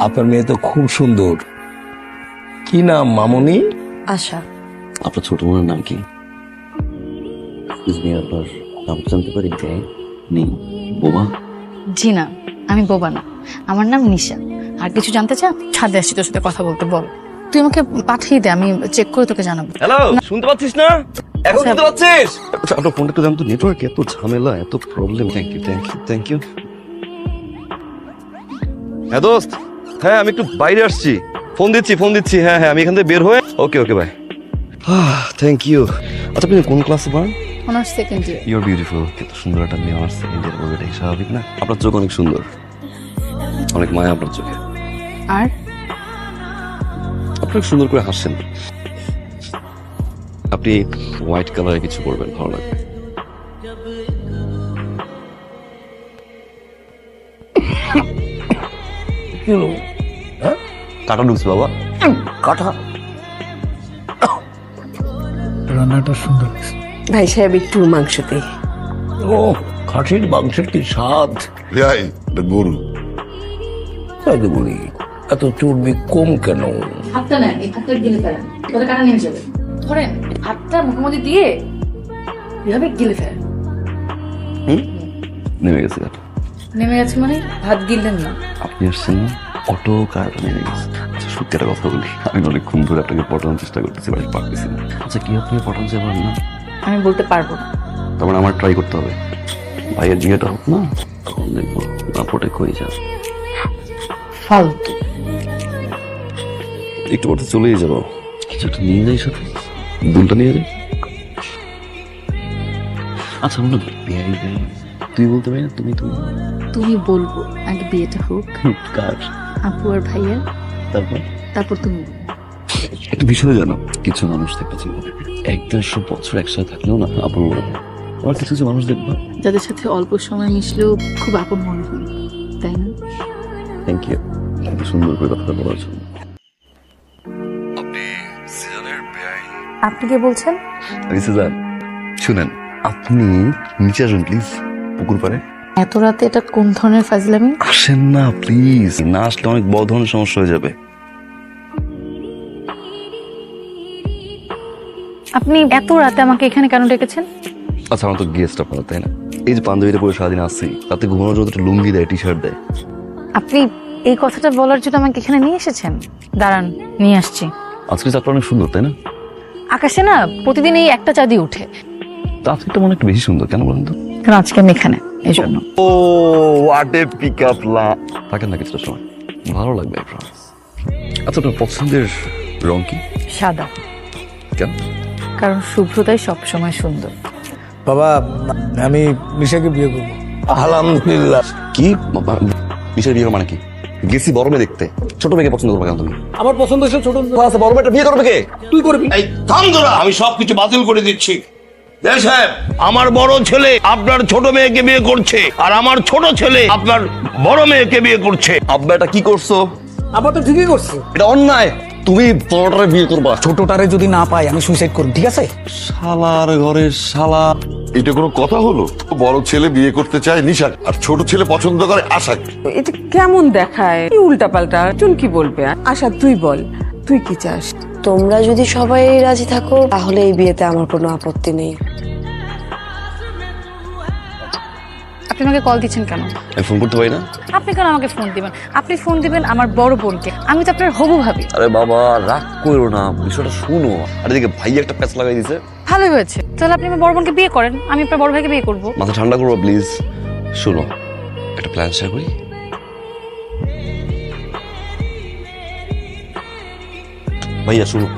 আপনার মেয়ে তো খুব সুন্দর। কি নাম মামুনি? আশা। আপনার ছোট বোনের নাম কি? আপনার নাম জানতে পারি? নেই বোমা? জি না, আমি বোবা না, আমার নাম নিশা। আর কিছু জানতে চান? ছাদে আসছি তোর সাথে কথা বলতে, বল। তুই আমাকে পাঠিয়ে দে, আমি চেক করে তোকে জানাবো। হ্যালো, শুনতে পাচ্ছিস না? এখন শুনতে পাচ্ছিস? আচ্ছা, আপনার ফোনটা একটু জানতো, নেটওয়ার্ক এত ঝামেলা, এত problem. Thank you thank you thank you. হ্যাঁ দোস্ত, হ্যাঁ আমি একটু বাইরে আসছি, ফোন দিচ্ছি। হ্যাঁ আমি এখান থেকে বের হয়ে ওকে বাই। Thank you. আচ্ছা, আপনি কোন ক্লাসে পড়েন? Honours second year. Your beautiful. কত সুন্দর একটা মেয়ে আমার সেকেন্ড ইয়ার বলবে, এটাই স্বাভাবিক না? আপনার চোখ অনেক সুন্দর, অনেক মায়া আপনার চোখে। আর আপনি সুন্দর করে হাসছেন। আপনি হোয়াইট কালারে কিছু করবেন, ভালো লাগবে। কি হলো? হ্যাঁ, কাটা ঢুকছে বাবা। কাঁঠা। রান্নাটা সুন্দর। ভাই সাহেব একটু মাংস দে। ও, খাসির মাংসের কি স্বাদ! ভাই এটা গরু। তাই তো বলি, এত চর্বি কম কেন? হাতটা নেন, এই হাতটা গিলে ফেলেন, তোদের কাটা নেমে যাবে। ধরেন হাতটা মুখের মধ্যে দিয়ে এভাবে গিলে ফেলেন। নেমে গেছে কাটা। নেমে গেছে মানে ভাত গিললেন না। আপনি আসছেন না, অটো কারটা নেমে গেছে। আচ্ছা, সত্যি একটা কথা বলি, আমি অনেকক্ষণ ধরে আপনাকে পটানোর চেষ্টা করতেছি, বাট পারতেছি না। আচ্ছা, কি আপনি পটাতে পারেন না? আমি বলতে পারবো না। তার মানে আমার ট্রাই করতে হবে। ভাইয়ের বিয়েটা হোক না, তখন দেখবো না পটে কই যা। ফালতু। একটু পরে চলেই যাবো। কিছু একটা নিয়ে যাই সাথে, দুলটা নিয়ে যাই। আচ্ছা, আমরা বিয়ারি যাই, তুই বলতে পারি না, তুমি তুমি তুমি বলবো আগে বিয়েটা হোক, কার? আপু আর ভাইয়া, তারপর তুমি। একটা বিষয় জানো, কিছু মানুষ দেখবে জীবনে 1-150 বছর একসাথে থাকলেও না আপন মনে হয়। আবার কিছু কিছু মানুষ দেখবা যাদের সাথে অল্প সময় মিশলেও খুব আপন মনে হয়, তাই না? থ্যাংক ইউ এত সুন্দর করে কথা বলার জন্য। আপনি কে বলছেন? আমি সিজান। শুনেন, আপনি নিচে আসুন প্লিজ, পুকুর পাড়ে। এত রাতে এটা কোন ধরনের ফাজলামি? আসেন না প্লিজ, না আসলে অনেক বড় ধরনের সমস্যা হয়ে যাবে। আপনি এত রাতে আমাকে এখানে কেন ডেকেছেন? আচ্ছা, আমার তো গেস্ট আপনারা, তাই না? এই যে পাঞ্জাবিটা পরে সারাদিন আসছি, তাতে ঘুমানোর জন্য একটা লুঙ্গি দেয়, টি শার্ট দেয়। আপনি এই কথাটা বলার জন্য আমাকে এখানে নিয়ে এসেছেন? দাঁড়ান, নিয়ে আসছি। আজকে চাঁদটা অনেক সুন্দর, তাই না? আকাশে না প্রতিদিন এই একটা চাঁদই ওঠে, তা আজকেটা মনে একটু বেশি সুন্দর, কেন বলেন তো? কারণ আজকে আমি এখানে, এই জন্য। ও হোয়াট এ পিকআপ লা। থাকেন না কিছুটা সময়, ভালো লাগবে আই প্রমিস। আচ্ছা, আপনার পছন্দের রং কি? সাদা। কেন? কারণ শুভ্রতাই সবসময় সুন্দর। বাবা, আমি নিশাকে বিয়ে করবো। আলহামদুলিল্লাহ। কি বিষয় বিয়ে মানে কি? গেছি বড় মেয়ে দেখতে, ছোট মেয়েকে পছন্দ করবে কেন তুমি? আমার পছন্দ হচ্ছে ছোট। আচ্ছা, বড় মেয়েটা বিয়ে করবে কে? তুই করবি? এই থাম তোরা, আমি সবকিছু বাতিল করে দিচ্ছি। দেখ সাহেব, আমার বড় ছেলে আপনার ছোট মেয়েকে বিয়ে করছে, আর আমার ছোট ছেলে আপনার বড় মেয়েকে বিয়ে করছে। আব্বা, এটা কি করছো? আবার তো ঠিকই করছে। এটা অন্যায়। তুমি বড়টারে বিয়ে করবা। ছোটটারে যদি না পাই আমি সুইসাইড করব, ঠিক আছে? শালার ঘরে শালা। এটা কোনো কথা হলো? বড় ছেলে বিয়ে করতে চায় নিশাক, আর ছোট ছেলে পছন্দ করে আশাক। এটা কেমন দেখায়? কি উল্টাপাল্টা? চুন কি বলবে? আশা তুই বল, তুই কি চাস? তোমরা যদি সবাই রাজি থাকো তাহলে এই বিয়েতে আমার কোনো আপত্তি নেই। আপনি আমাকে কল দিচ্ছেন কেন? আমি ফোন করতে পারি না? আপনি কেন আমাকে ফোন দিবেন? আপনি ফোন দিবেন আমার বড় বোনকে, আমি তো আপনার হবু ভাবি। আরে বাবা, রাগ করো না, বিষয়টা শুনো। আর এদিকে ভাই একটা প্যাচ লাগাই দিছে। ভালোই হয়েছে, তাহলে আপনি আমার বড় বোনকে বিয়ে করেন, আমি আপনার বড় ভাইকে বিয়ে করবো। মাথা ঠান্ডা করবো প্লিজ। শুনো, একটা প্ল্যান শেয়ার করি। ভাইয়া শুনো,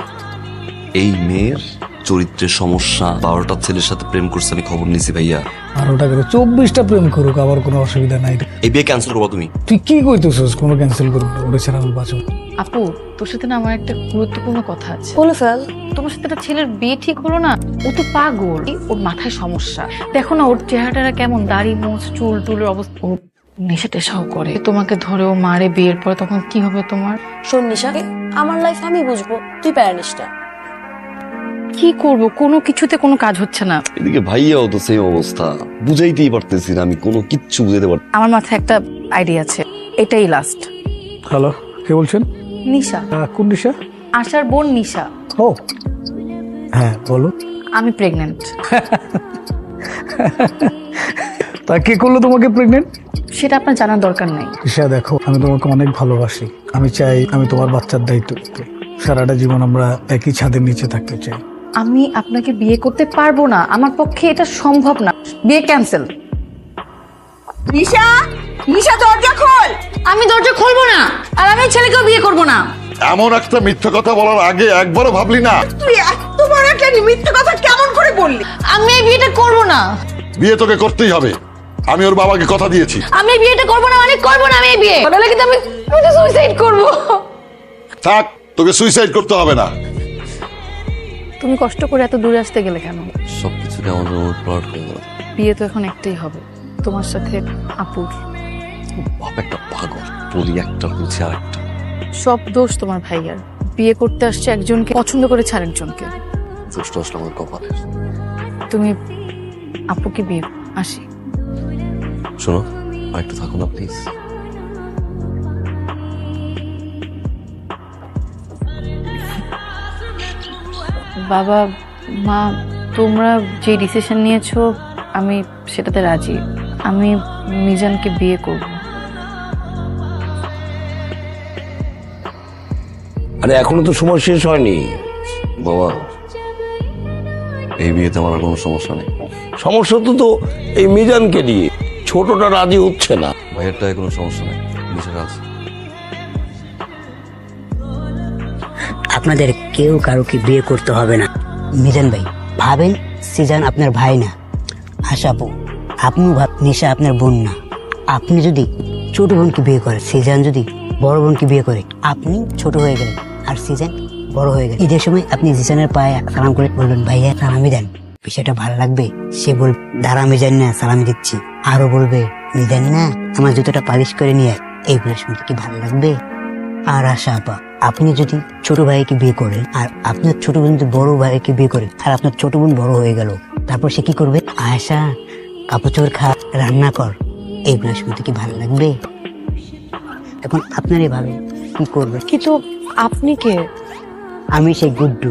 এই মেয়ের চরিত্রের সমস্যা, 12টা ছেলের সাথে প্রেম করছে, আমি খবর নিয়েছি ভাইয়া। আর ওটা করে 24টা প্রেম করুক, আবার কোনো অসুবিধা নাই। এই বিয়ে ক্যান্সেল করবো তুমি? তুই কি কইতেছিস? কোনো ক্যান্সেল করবো না, ওটা ছাড়া আমি বাঁচবো। আপু, তোর সাথে না আমার একটা গুরুত্বপূর্ণ কথা আছে। বলে ফেল। তোমার সাথে একটা ছেলের বিয়ে ঠিক হলো না, ও তো পাগল, ওর মাথায় সমস্যা। দেখো না ওর চেহারাটা কেমন, দাড়ি মোচ চুল টুলের অবস্থা। ও নেশা টেশাও করে, তোমাকে ধরে ও মারে বিয়ের পরে, তখন কি হবে তোমার? শোন নিশা, আমার লাইফ আমি বুঝবো, তুই প্যারানিস না। কি করব, কোনো কিছুতে কোনো কাজ হচ্ছে না। এদিকে ভাইয়াও তো সেম অবস্থা, বুঝাইতেই পারতেছি না, আমি কোনো কিচ্ছু বুঝাইতে পারছি। আমার মাথায় একটা আইডিয়া আছে, এটাই লাস্ট। হ্যালো, কে বলছেন? নিশা, কোন নিশা? আশার বোন নিশা। ও হ্যাঁ বলো। আমি প্রেগনেন্ট। তা কে করলো তোমাকে প্রেগনেন্ট? সেটা আপনার জানার দরকার নেই। ঈশা দেখো, আমি তোমাকে অনেক ভালোবাসি। আমি চাই আমি তোমার বাচ্চার দায়িত্ব নিতে। সারাটা জীবন আমরা একই ছাদের নিচে থাকতে চাই। আমি আপনাকে বিয়ে করতে পারবো না, আমার পক্ষে এটা সম্ভব না। বিয়ে ক্যান্সেল। নিশা, নিশা দরজা খোল। আমি দরজা খুলবো না, আর আমি ছেলেকেও বিয়ে করবো না। এমন একটা মিথ্যে কথা বলার আগে একবারও ভাবলি না? তুই এত বড় একটা মিথ্যে কথা কেমন করে বললি? আমি এই বিয়েটা করবো না। বিয়ে তোকে করতেই হবে, আমি ওর বাবাকে কথা দিয়েছি। আমি এই বিয়েটা করবো না, মানে করবো না আমি এই বিয়ে। বলে কিন্তু আমি সুইসাইড করবো। থাক, তোকে সুইসাইড করতে হবে না। তুমি কষ্ট করে এত দূরে আসতে গেলে কেন? সবকিছু কেমন প্লট হয়ে গেল। বিয়ে তো এখন একটাই হবে, তোমার সাথে আপুর। বাপ একটা পাগল, বলি একটা হচ্ছে আর একটা। সব দোষ তোমার ভাইয়ার। বিয়ে করতে আসছে একজনকে, পছন্দ করেছে আরেকজনকে। দুষ্ট আসলে আমার কপালের। তুমি আপুকে বিয়ে আসি। শোনো, আর একটু থাকো না প্লিজ। বাবা মা, তোমরা যে ডিসিশন নিয়েছো আমি সেটাতে রাজি। আমি মিজানকে বিয়ে করব। আরে এখনো তো সময় শেষ হয়নি। বাবা, এই বিয়েতে আমার আর কোনো সমস্যা নেই। সমস্যা তো এই মিজানকে নিয়ে, ছোটটা রাজি হচ্ছে না। ভাইয়েরটায় কোনো সমস্যা নেই, নিচে আছে। আপনাদের কেউ কারোকে বিয়ে করতে হবে না। মিজান ভাই ভাবেন, সিজান আপনার ভাই না। আশাপু আপনিও ভাব, নিশা আপনার বোন না। আপনি যদি ছোট বোনকে বিয়ে করেন, সিজান যদি বড় বোনকে বিয়ে করে, আপনি ছোট হয়ে গেলেন আর সিজান বড় হয়ে গেলেন। ঈদের সময় আপনি জিসানের পায়ে সালাম করে বলবেন, ভাইয়া সালামি দেন, বিষয়টা ভালো লাগবে। সে বল, দাঁড়া মিজান না, সালামি দিচ্ছি। আরো বলবে, মিজান না, আমার জুতোটা পালিশ করে নিয়ে আয়। এইগুলো শুনতে কি ভালো লাগবে? আর আশা আপা, আপনি যদি ছোট ভাইকে বিয়ে করেন আর আপনার ছোট বোন যদি বড় ভাইকে বিয়ে করে, আর আপনার ছোট বোন বড় হয়ে গেল, তারপর সে কি করবে? আয়সা কাপড় খা, রান্না কর। এইগুলো শুনতে কি ভালো লাগবে? এখন আপনারই ভাবে কি করবে। কিন্তু আপনি কে? আমি সেই গুড্ডু,